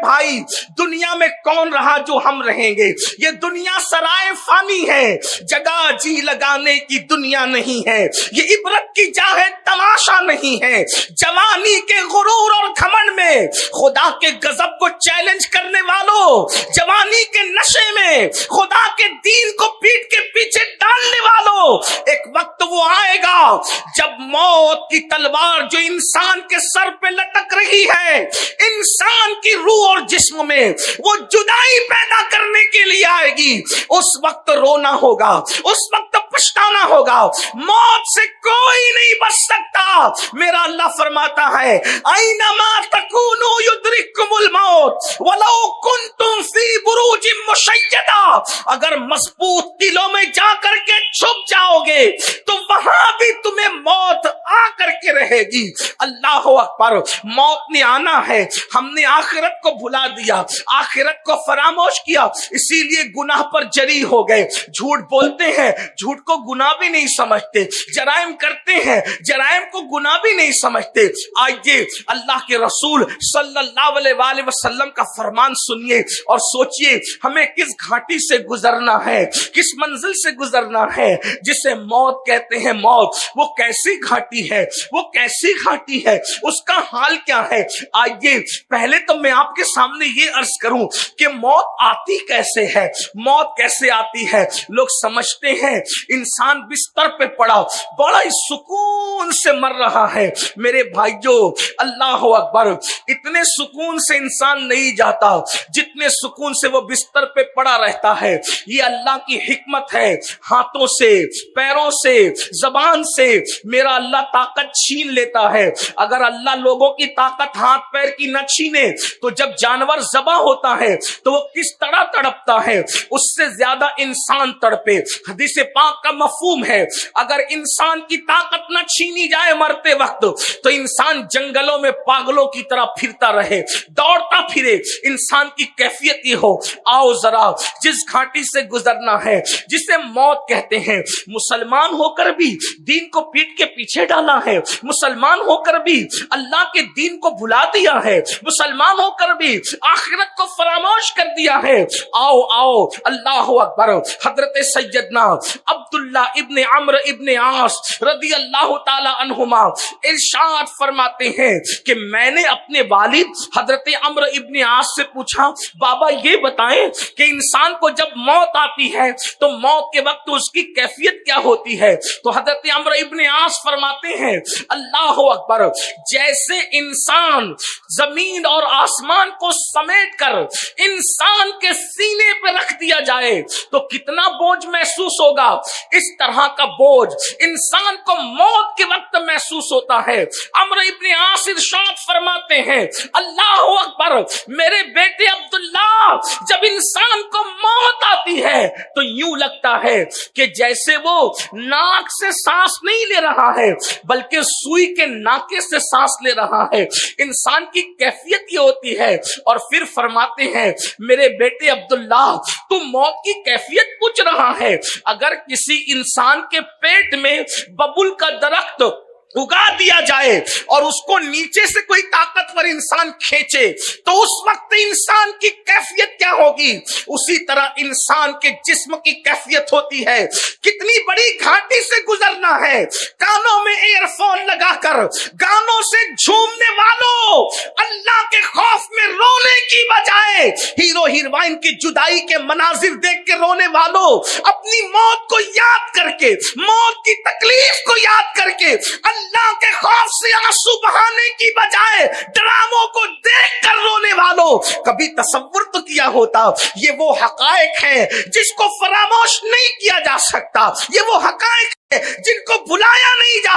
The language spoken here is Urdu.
بھائی دنیا میں کون رہا جو ہم رہیں گے؟ یہ دنیا سرائے فانی ہے، جگہ جی لگانے کی دنیا نہیں ہے، یہ عبرت کی جا ہے، تماشا نہیں ہے۔ جوانی کے غرور اور گھمنڈ میں خدا کے غضب کو چیلنج کرنے والوں، جوانی کے نشے میں خدا کے دین کو پیٹ کے پیچھے ڈالنے والوں، ایک وقت وہ آئے گا جب موت کی تلوار جو انسان کے سر پہ لٹک رہی ہے، انسان کی روح اور جسم میں وہ جدائی پیدا کرنے کے لیے آئے گی۔ اس وقت رونا ہوگا، اس وقت پچھتانا ہوگا، موت سے کوئی نہیں بچ سکتا۔ میرا اللہ فرماتا ہے اینما تکونوا یدرککم الموت ولو کنتم فی بروج مشیدہ، اگر مضبوط قلعوں میں جا کر کے چھپ جاؤ گے تو وہاں بھی تمہیں موت آ کر کے رہے گی۔ اللہ اکبر، موت نے آنا ہے، ہم نے آخرت کو بھلا دیا، آخرت کو فراموش کیا، اسی لیے گناہ پر جری ہو گئے، جھوٹ بولتے ہیں، جھوٹ کو گناہ بھی نہیں سمجھتے، جرائم کرتے ہیں، جرائم کو گناہ بھی نہیں سمجھتے۔ آئیے اللہ کے رسول صلی اللہ علیہ وآلہ وسلم کا فرمان سنیے اور سوچئے ہمیں کس گھاٹی سے گزرنا ہے، کس منزل سے گزرنا ہے جسے موت کہتے ہیں۔ موت وہ کیسی گھاٹی ہے، وہ کیسی گھاٹی ہے، اس کا حال کیا ہے؟ آئیے پہلے تو میں آپ کے سامنے یہ عرض کروں کہ موت آتی کیسے ہے، موت کیسے آتی ہے۔ لوگ سمجھتے ہیں انسان بستر پہ پڑا بڑا ہی سکون سے مر رہا ہے۔ میرے بھائیوں اللہ اکبر، اتنے سکون سے انسان نہیں جاتا جتنے سکون سے وہ بستر پہ پڑا رہتا ہے۔ یہ اللہ کی حکمت ہے، ہاتھوں سے، پیروں سے، زبان سے میرا اللہ طاقت چھین لیتا ہے۔ اگر اللہ لوگوں کی طاقت ہاتھ پیر کی نہ چھینے تو جب جانور ذبح ہوتا ہے تو وہ کس طرح تڑپتا ہے، اس سے زیادہ انسان تڑپے۔ حدیث پاک کا مفہوم ہے اگر انسان کی طاقت نہ چھینی جائے مرتے وقت تو انسان جنگلوں میں پاگلوں کی طرح پھرتا رہے، دوڑتا پھرے۔ انسان کی کیفیت یہ ہو، آؤ ذرا جس گھاٹی سے گزرنا ہے جسے موت کہتے ہیں، مسلمان ہو کر بھی دین کو پیٹ کے پیچھے ڈالا ہے، مسلمان ہو کر بھی اللہ کے دین کو بھلا دیا ہے، مسلمان ہو کر بھی آخرت کو فراموش کر دیا ہے۔ آؤ آؤ اللہ اکبر۔ حضرت سیدنا عبداللہ ابن عمرو ابن عاص رضی اللہ تعالی عنہما ارشاد فرماتے ہیں کہ میں نے اپنے والد حضرت عمرو ابن عاص سے پوچھا، بابا یہ بتائیں کہ انسان کو جب موت آتی ہے تو موت کے وقت اس کی کیفیت کیا ہوتی ہے؟ تو حضرت عمرو ابن عاص فرماتے ہیں اللہ اکبر، جیسے انسان زمین اور آسمان کو سمیٹ کر انسان کے سینے پہ رکھ دیا جائے تو کتنا بوجھ محسوس ہوگا، اس طرح کا بوجھ انسان کو موت کے وقت محسوس ہوتا ہے۔ عمرو ابن عاص ارشاد فرماتے ہیں اللہ اکبر، میرے بیٹے عبداللہ جب انسان کو موت آتی ہے تو یوں لگتا ہے کہ جیسے وہ ناک سے سانس نہیں لے رہا ہے بلکہ سوئی کے ناکے سے سانس لے رہا ہے۔ انسان کی کیفیت یہ ہوتی ہے۔ اور پھر فرماتے ہیں میرے بیٹے عبداللہ تو موت کی کیفیت پوچھ رہا ہے، اگر کسی انسان کے پیٹ میں ببول کا درخت اگا دیا جائے اور اس کو نیچے سے کوئی طاقتور انسان کھینچے تو اس وقت انسان کی کیفیت کیا ہوگی؟ اسی طرح انسان کے جسم کی کیفیت ہوتی ہے۔ کتنی بڑی گھاٹی سے گزرنا ہے، کانوں میں ایئر فون لگا کر گانوں سے جھومنے والوں، اللہ کے خوف میں رونے کی بجائے ہیرو ہیروئن کی جدائی کے مناظر دیکھ کے رونے والوں، اپنی موت کو یاد کر کے، موت کی تکلیف کو یاد کر کے اللہ کے خوف سے آنسو بہانے کی بجائے ڈراموں کو دیکھ کر رونے والوں، کبھی تصور تو کیا ہوتا یہ وہ حقائق ہیں جس کو فراموش نہیں کیا جا سکتا، یہ وہ حقائق ہیں جن کو بھلایا نہیں جا